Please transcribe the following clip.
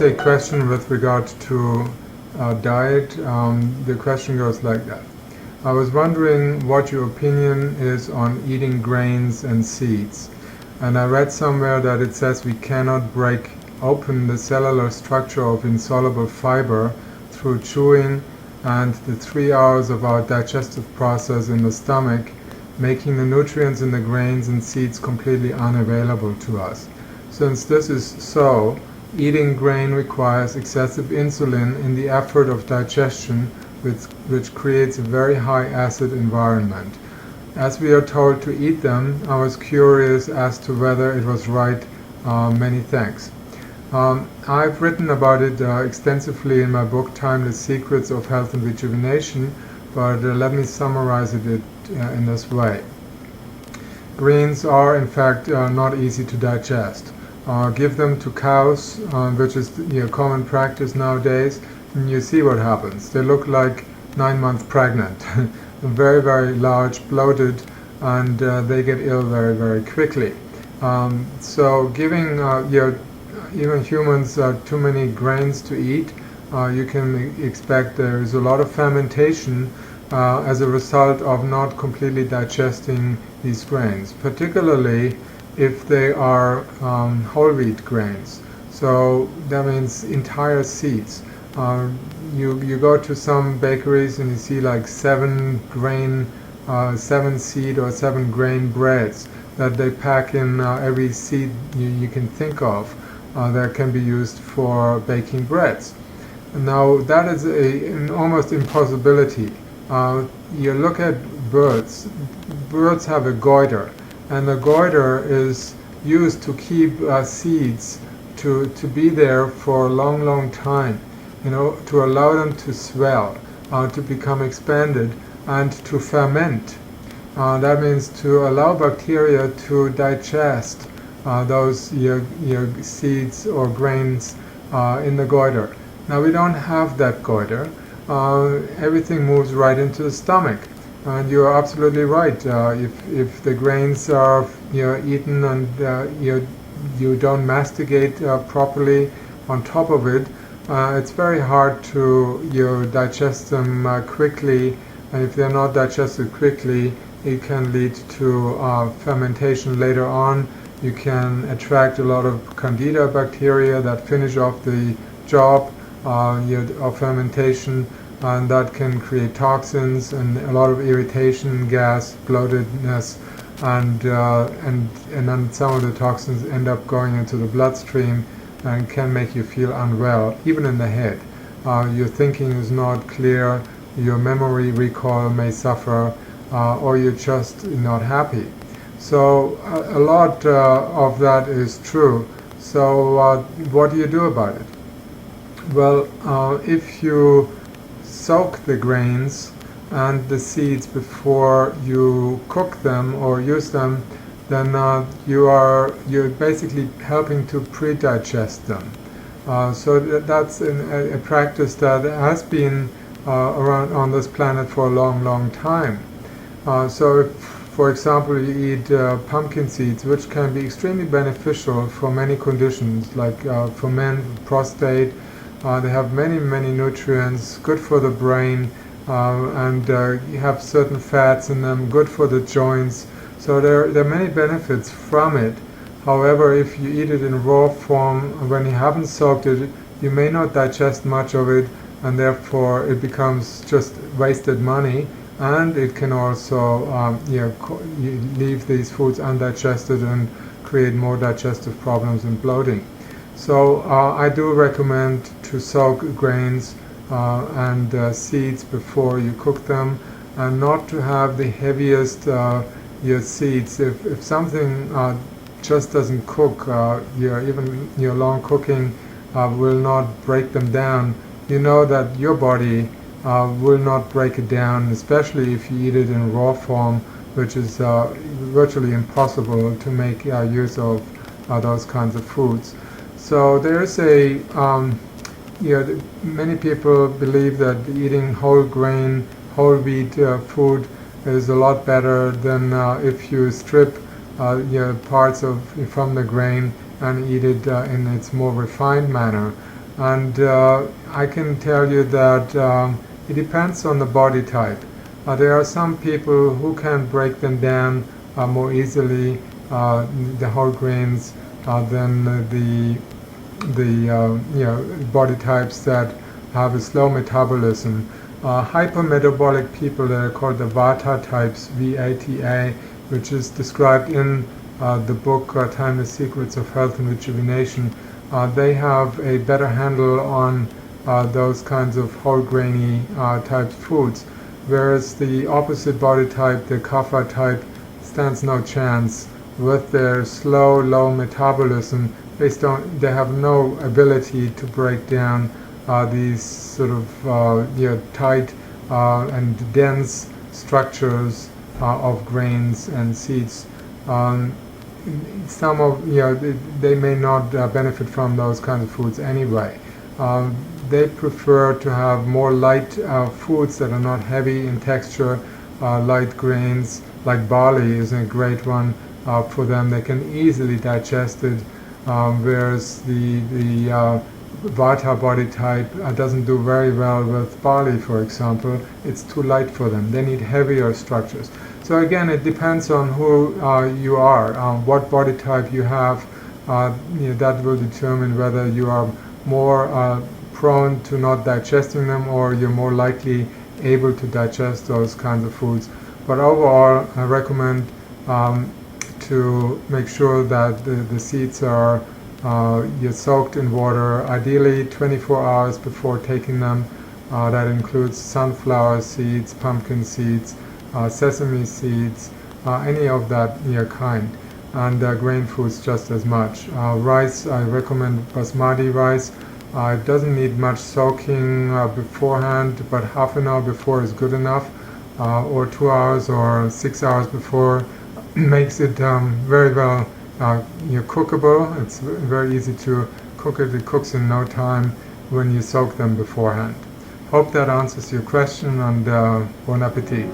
is a question with regard to diet. The question goes like that. I was wondering what your opinion is on eating grains and seeds. And I read somewhere that it says we cannot break open the cellular structure of insoluble fiber through chewing and the 3 hours of our digestive process in the stomach, making the nutrients in the grains and seeds completely unavailable to us. Since this is so, eating grain requires excessive insulin in the effort of digestion, which creates a very high acid environment. As we are told to eat them, I was curious as to whether it was right. Many thanks. I've written about it extensively in my book Timeless Secrets of Health and Rejuvenation, but let me summarize it in this way. Greens are in fact not easy to digest. Give them to cows, which is common practice nowadays, and you see what happens. They look like 9 months pregnant, very, very large, bloated, and they get ill very, very quickly. So giving even humans too many grains to eat, you can expect there is a lot of fermentation as a result of not completely digesting these grains, particularly if they are whole wheat grains. So that means entire seeds. You go to some bakeries and you see like 7 seed or 7 grain breads that they pack in every seed you can think of that can be used for baking breads. Now that is an almost impossibility. You look at birds. Birds have a goiter, and the goiter is used to keep seeds to be there for a long, long time, to allow them to swell, to become expanded, and to ferment. That means to allow bacteria to digest those your seeds or grains in the goiter. Now we don't have that goiter. Everything moves right into the stomach, and you are absolutely right. If the grains are eaten and you don't masticate properly on top of it, it's very hard to digest them quickly, and if they're not digested quickly, it can lead to fermentation later on. You can attract a lot of candida bacteria that finish off the job of fermentation, and that can create toxins and a lot of irritation, gas, bloatedness, and then some of the toxins end up going into the bloodstream and can make you feel unwell, even in the head. Your thinking is not clear, your memory recall may suffer, or you're just not happy. So a lot of that is true. So what do you do about it? Well, if you soak the grains and the seeds before you cook them or use them, then you're basically helping to pre-digest them. So that's a practice that has been around on this planet for a long, long time. So if, for example, you eat pumpkin seeds, which can be extremely beneficial for many conditions, like for men, prostate. They have many, many nutrients, good for the brain, and you have certain fats in them, good for the joints. So there are many benefits from it. However, if you eat it in raw form, when you haven't soaked it, you may not digest much of it, and therefore it becomes just wasted money. And it can also leave these foods undigested and create more digestive problems and bloating. So I do recommend to soak grains and seeds before you cook them, and not to have the heaviest your seeds. If something just doesn't cook, even your long cooking will not break them down, you know that your body will not break it down, especially if you eat it in raw form, which is virtually impossible to make use of those kinds of foods. So there's many people believe that eating whole grain, whole wheat food is a lot better than if you strip parts from the grain and eat it in its more refined manner. And I can tell you that it depends on the body type. There are some people who can break them down more easily, the whole grains, than the body types that have a slow metabolism. Hypermetabolic people that are called the Vata types, VATA, which is described in the book Timeless Secrets of Health and Rejuvenation. They have a better handle on those kinds of whole grainy type foods, whereas the opposite body type, the Kapha type, stands no chance. With their slow, low metabolism, they have no ability to break down these sort of tight and dense structures of grains and seeds. Some of they may not benefit from those kinds of foods anyway. They prefer to have more light foods that are not heavy in texture. Light grains like barley is a great one for them. They can easily digest it, whereas the Vata body type doesn't do very well with barley, for example. It's too light for them. They need heavier structures. So again, it depends on who you are, what body type you have. That will determine whether you are more prone to not digesting them, or you're more likely able to digest those kinds of foods. But overall, I recommend to make sure that the seeds are you're soaked in water, ideally 24 hours before taking them. That includes sunflower seeds, pumpkin seeds, sesame seeds, any of that kind, and grain foods just as much. Rice, I recommend basmati rice. It doesn't need much soaking beforehand, but half an hour before is good enough, or 2 hours or 6 hours before makes it very well cookable. It's very easy to cook it. It cooks in no time when you soak them beforehand. Hope that answers your question, and bon appetit.